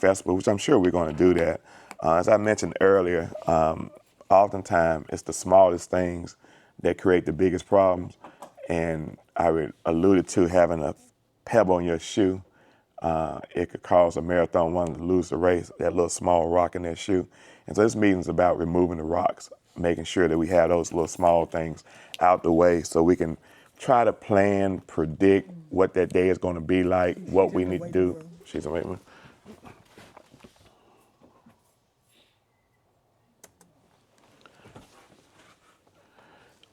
festival, which I'm sure we're going to do that. As I mentioned earlier, oftentimes it's the smallest things that create the biggest problems. And I alluded to having a pebble in your shoe. It could cause a marathon runner to lose the race, that little small rock in their shoe. And so this meeting's about removing the rocks, making sure that we have those little small things out the way so we can try to plan, predict what that day is going to be like, what we need to do. She's a wait room.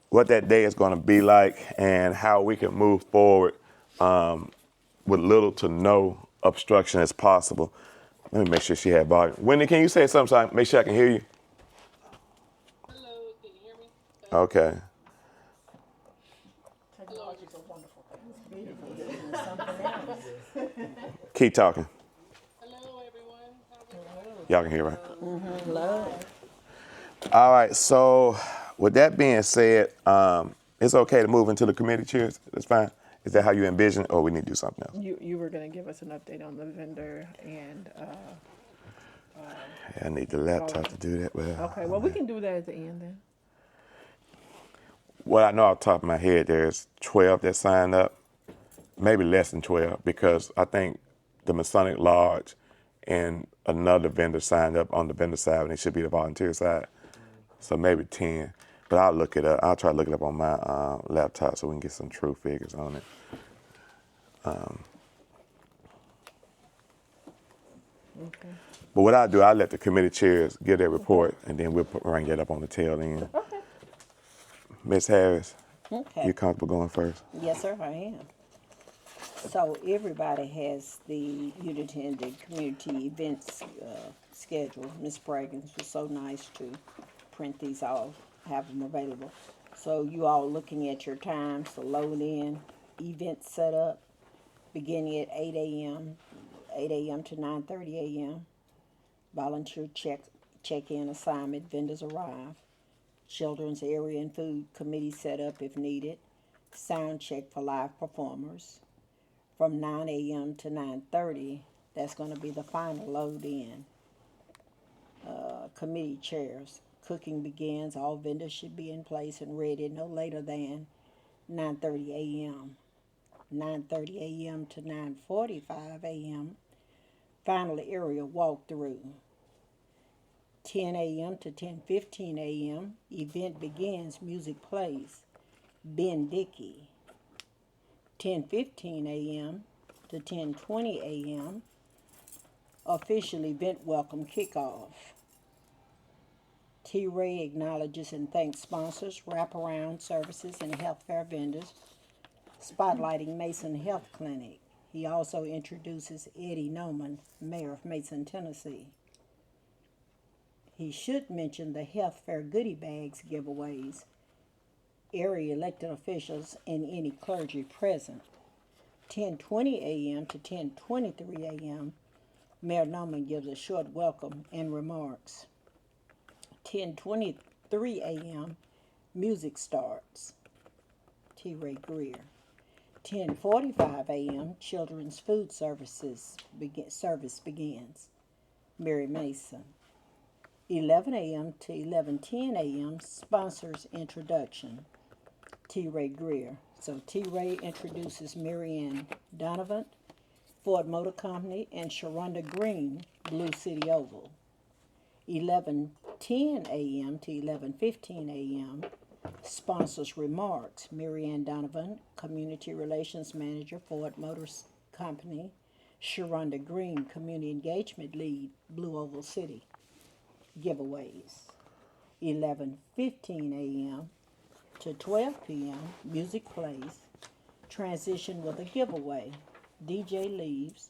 What that day is going to be like and how we can move forward with little to no obstruction as possible. Let me make sure she had volume. Wendy, can you say something so I make sure I can hear you? Hello, can you hear me? Okay. Technology is a wonderful thing. It's beautiful. Something else. Keep talking. Hello, everyone. How's it going? Y'all can hear, right? Mm-hmm. Hello. All right, so with that being said, it's okay to move into the committee chairs. That's fine. Is that how you envision it, or we need to do something else? You were going to give us an update on the vendor and. I need the laptop to do that. Okay, well, we can do that at the end then. Well, I know off the top of my head, there's 12 that signed up, maybe less than 12, because I think the Masonic Lodge and another vendor signed up on the vendor side, and it should be the volunteer side. So maybe 10. But I'll look it up. I'll try to look it up on my laptop so we can get some true figures on it. Okay. But what I'll do, I'll let the committee chairs give their report, and then we'll bring that up on the tail end. Okay. Ms. Harris, Okay. you comfortable going first? Yes, sir, I am. So everybody has the unintended community events schedule. Ms. Braggins was so nice to print these off, have them available. So you all looking at your times to load in events set up, beginning at 8 a.m. to 9:30 a.m. Volunteer check-in assignment, vendors arrive. Children's area and food committee set up if needed. Sound check for live performers. From 9 a.m. to 9:30, that's going to be the final load in. Committee chairs. Cooking begins. All vendors should be in place and ready no later than 9:30 a.m. 9:30 a.m. to 9:45 a.m. Final area walkthrough. 10 a.m. to 10:15 a.m. Event begins. Music plays. Ben Dickey. 10:15 a.m. to 10:20 a.m. Official event welcome kickoff. T-Ray acknowledges and thanks sponsors, wraparound services, and health fair vendors, spotlighting Mason Health Clinic. He also introduces Eddie Noman, mayor of Mason, Tennessee. He should mention the health fair goodie bags giveaways, area elected officials, and any clergy present. 10:20 a.m. to 10:23 a.m., Mayor Noman gives a short welcome and remarks. 10:23 a.m., music starts. T. Ray Greer. 10:45 a.m., children's food service begins. Mary Mason. 11 a.m. to 11:10 a.m., sponsors introduction. T. Ray Greer. So T. Ray introduces Marianne Donovan, Ford Motor Company, and Sharonda Green, Blue City Oval. 11:10 a.m. to 11:15 a.m., sponsors remarks. Marianne Donovan, Community Relations Manager, Ford Motor Company. Sharonda Green, Community Engagement Lead, Blue Oval City. Giveaways. 11:15 a.m. to 12 p.m., music plays. Transition with a giveaway. DJ leaves.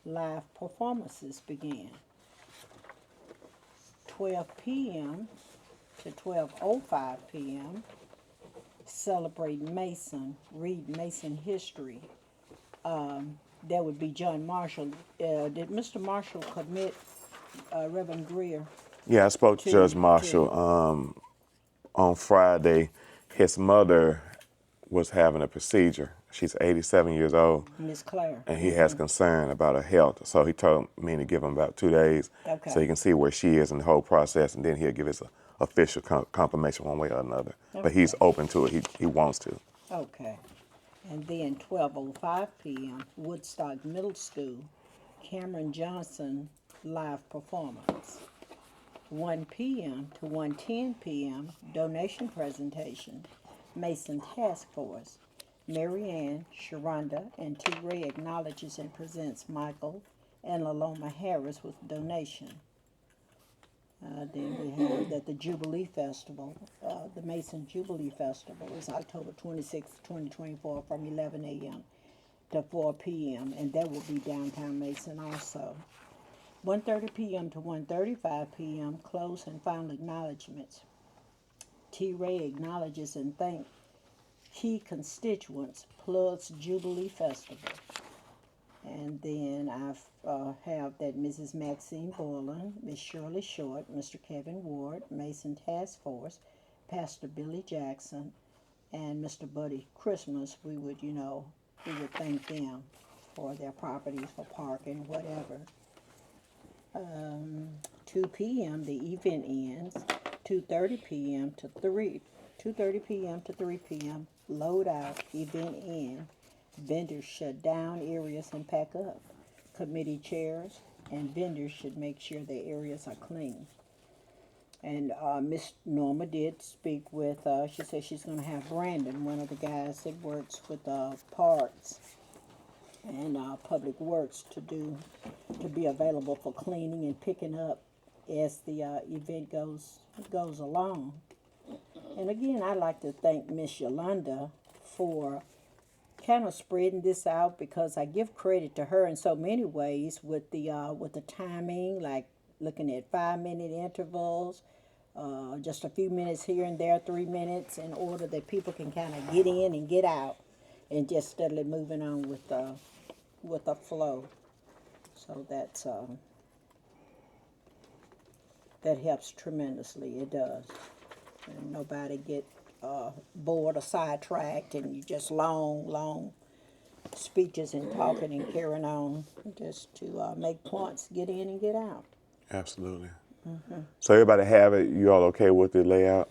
Live performances begin. 12 p.m. to 12:05 p.m., celebrate Mason, read Mason history. That would be John Marshall. Did Mr. Marshall commit Reverend Greer? Yeah, I spoke to Judge Marshall on Friday. His mother was having a procedure, She's 87 years old, Miss Claire. and he has concern about her health. So he told me to give him about 2 days Okay. so he can see where she is in the whole process, and then he'll give us a official confirmation one way or another. But he's Okay. open to it. He wants to. Okay. And then 12:05 p.m., Woodstock Middle School, Cameron Johnson live performance. 1 p.m. to 1:10 p.m., donation presentation, Mason Task Force. Marianne, Sharonda, and T. Ray acknowledges and presents Michael and Laloma Harris with donation. Then we have that the Jubilee Festival, the Mason Jubilee Festival is October 26, 2024 from 11 a.m. to 4 p.m. and that will be downtown Mason also. 1:30 p.m. to 1:35 p.m. close and final acknowledgments. T. Ray acknowledges and thanks key constituents plus Jubilee Festival. And then I have that Mrs. Maxine Borland, Miss Shirley Short, Mr. Kevin Ward, Mason Task Force, Pastor Billy Jackson, and Mr. Buddy Christmas. We would thank them for their properties, for parking, whatever. 2 p.m. the event ends. 2:30 p.m. to 2:30 p.m. to 3 p.m. Load out, event end. Vendors shut down areas and pack up. Committee chairs and vendors should make sure their areas are clean. And Miss Norma did speak with, she said she's going to have Brandon, one of the guys that works with parks and public works, to be available for cleaning and picking up as the event goes along. And again, I'd like to thank Miss Yolanda for kind of spreading this out, because I give credit to her in so many ways with the timing, like looking at 5-minute intervals, just a few minutes here and there, 3 minutes, in order that people can kind of get in and get out, and just steadily moving on with the flow. So that helps tremendously. It does. And nobody get bored or sidetracked, and you just long speeches and talking and carrying on just to make points, get in and get out. Absolutely. So everybody have it. You all okay with the layout?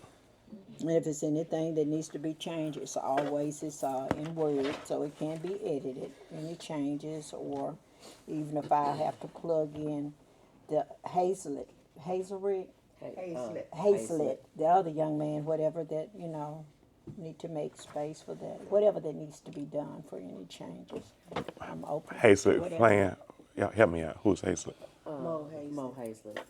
And if it's anything that needs to be changed, it's in Word, so it can be edited. Any changes, or even if I have to plug in the Hazlet, the other young man, whatever that, need to make space for that, whatever that needs to be done for any changes. I'm open. Hazlet Whatever. playing. Yeah, help me out. Who's Hazlet? Mo Hazlett.